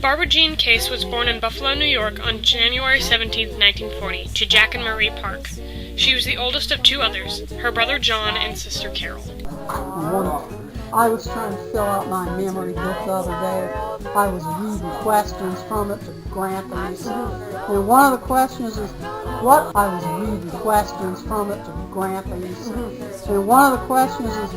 Barbara Jean Case was born in Buffalo, New York on January 17, 1940, to Jack and Marie Park. She was the oldest of two others, her brother John and sister Carol. I was trying to fill out my memory book the other day. I was reading questions from it to grant them. And one of the questions is, And one of the questions is,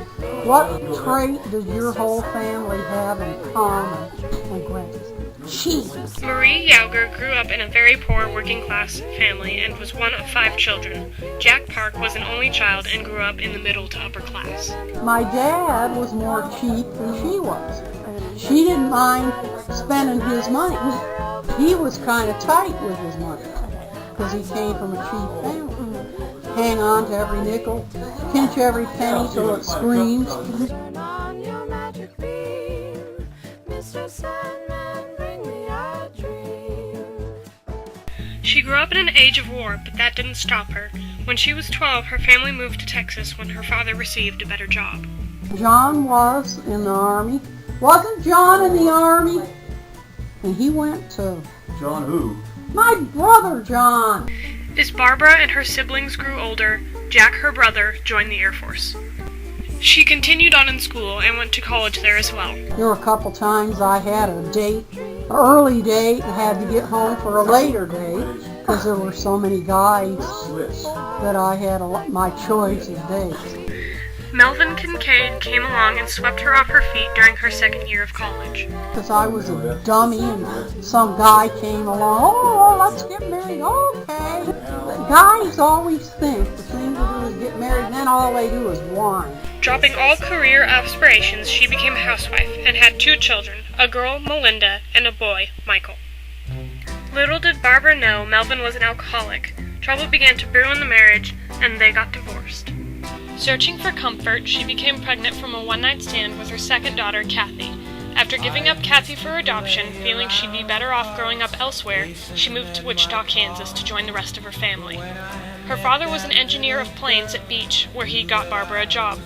what trait does your whole family have in common? And grant us. Cheese. Marie Yauger grew up in a very poor working-class family and was one of 5 children. Jack Park was an only child and grew up in the middle to upper class. My dad was more cheap than she was. She didn't mind spending his money. He was kind of tight with his money because he came from a cheap family. Hang on to every nickel, pinch every penny till it screams. She grew up in an age of war, but that didn't stop her. When she was 12, her family moved to Texas when her father received a better job. John was in the Army. Wasn't John in the Army? And he went to... John who? My brother John. As Barbara and her siblings grew older, Jack, her brother, joined the Air Force. She continued on in school and went to college there as well. There were a couple times I had a date, an early date, and had to get home for a later date because there were so many guys that I had my choice of dates. Melvin Kincaid came along and swept her off her feet during her second year of college. Because I was a dummy and some guy came along, oh, let's get married, okay. Guys always think the thing to do is get married and then all they do is whine. Dropping all career aspirations, she became a housewife and had 2 children, a girl, Melinda, and a boy, Michael. Little did Barbara know Melvin was an alcoholic. Trouble began to brew in the marriage, and they got divorced. Searching for comfort, she became pregnant from a one-night stand with her second daughter, Kathy. After giving up Kathy for adoption, feeling she'd be better off growing up elsewhere, she moved to Wichita, Kansas to join the rest of her family. Her father was an engineer of planes at Beach, where he got Barbara a job.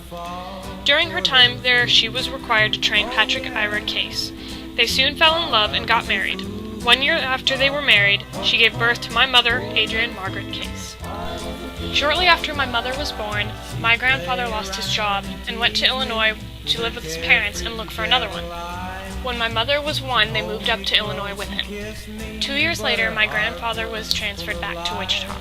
During her time there, she was required to train Patrick Ira Case. They soon fell in love and got married. 1 year after they were married, she gave birth to my mother, Adrian Margaret Case. Shortly after my mother was born, my grandfather lost his job and went to Illinois to live with his parents and look for another one. When my mother was 1, they moved up to Illinois with him. 2 years later, my grandfather was transferred back to Wichita.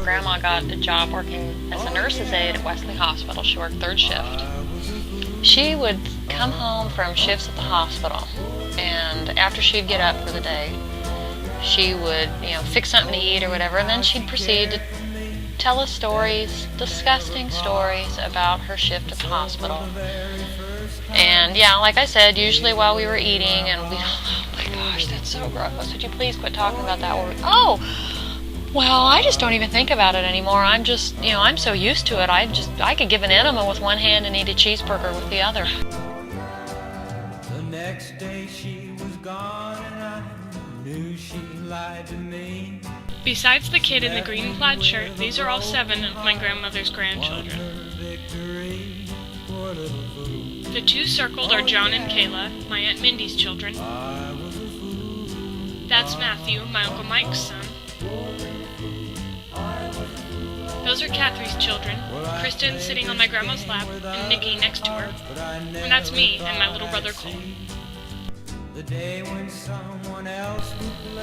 Grandma got a job working as a nurse's aide at Wesley Hospital. She worked 3rd shift. She would come home from shifts at the hospital, and after she'd get up for the day, she would, fix something to eat or whatever, and then she'd proceed to tell us stories, disgusting stories about her shift at the hospital. And like I said, usually while we were eating, and oh my gosh, that's so gross. Would you please quit talking about that word? Oh, well, I just don't even think about it anymore. I'm just, I'm so used to it. I could give an enema with one hand and eat a cheeseburger with the other. The next day she was gone and I knew she lied to me. Besides the kid in the green plaid shirt, these are all 7 of my grandmother's grandchildren. The 2 circled are John and Kayla, my Aunt Mindy's children. That's Matthew, my Uncle Mike's son. Those are Catherine's children, Kristen sitting on my grandma's lap, and Nikki next to her. And that's me and my little brother Cole.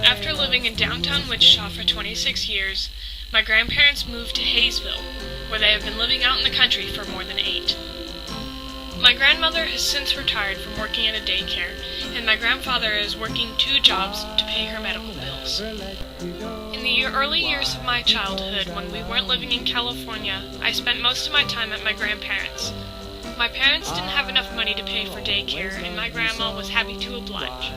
After living in downtown Wichita for 26 years, my grandparents moved to Hayesville, where they have been living out in the country for more than 8. My grandmother has since retired from working at a daycare, and my grandfather is working 2 jobs to pay her medical bills. In the early years of my childhood, when we weren't living in California, I spent most of my time at my grandparents'. My parents didn't have enough money to pay for daycare, and my grandma was happy to oblige.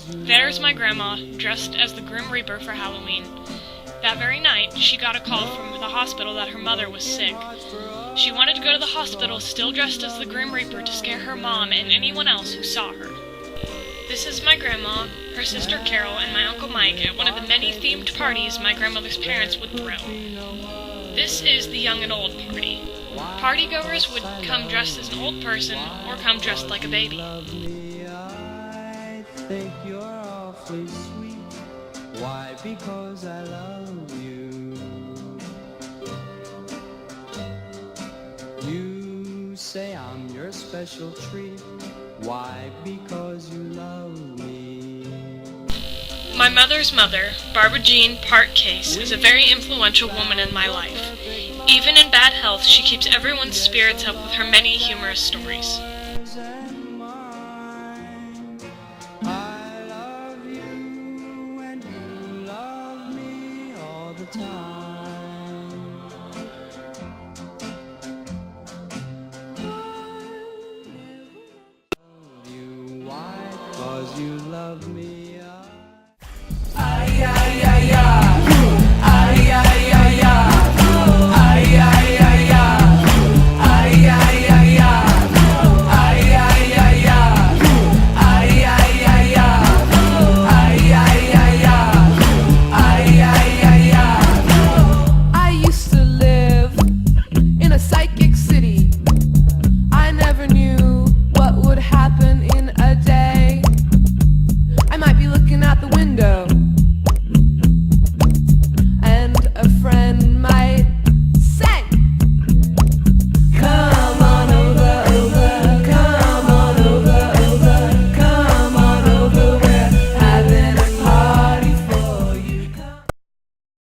There's my grandma, dressed as the Grim Reaper for Halloween. That very night, she got a call from the hospital that her mother was sick. She wanted to go to the hospital still dressed as the Grim Reaper to scare her mom and anyone else who saw her. This is my grandma, her sister Carol, and my Uncle Mike at one of the many themed parties my grandmother's parents would throw. This is the young and old party. Partygoers would come dressed as an old person or come dressed like a baby. I think you're awfully sweet. Why? Because I love you. You say I'm your special treat. Why? Because you love me. My mother's mother, Barbara Jean Park Case, is a very influential woman in my life. Even in bad health, she keeps everyone's spirits up with her many humorous stories. And mine. I love you and you love me all the time. I love you. Why? 'Cause you love me.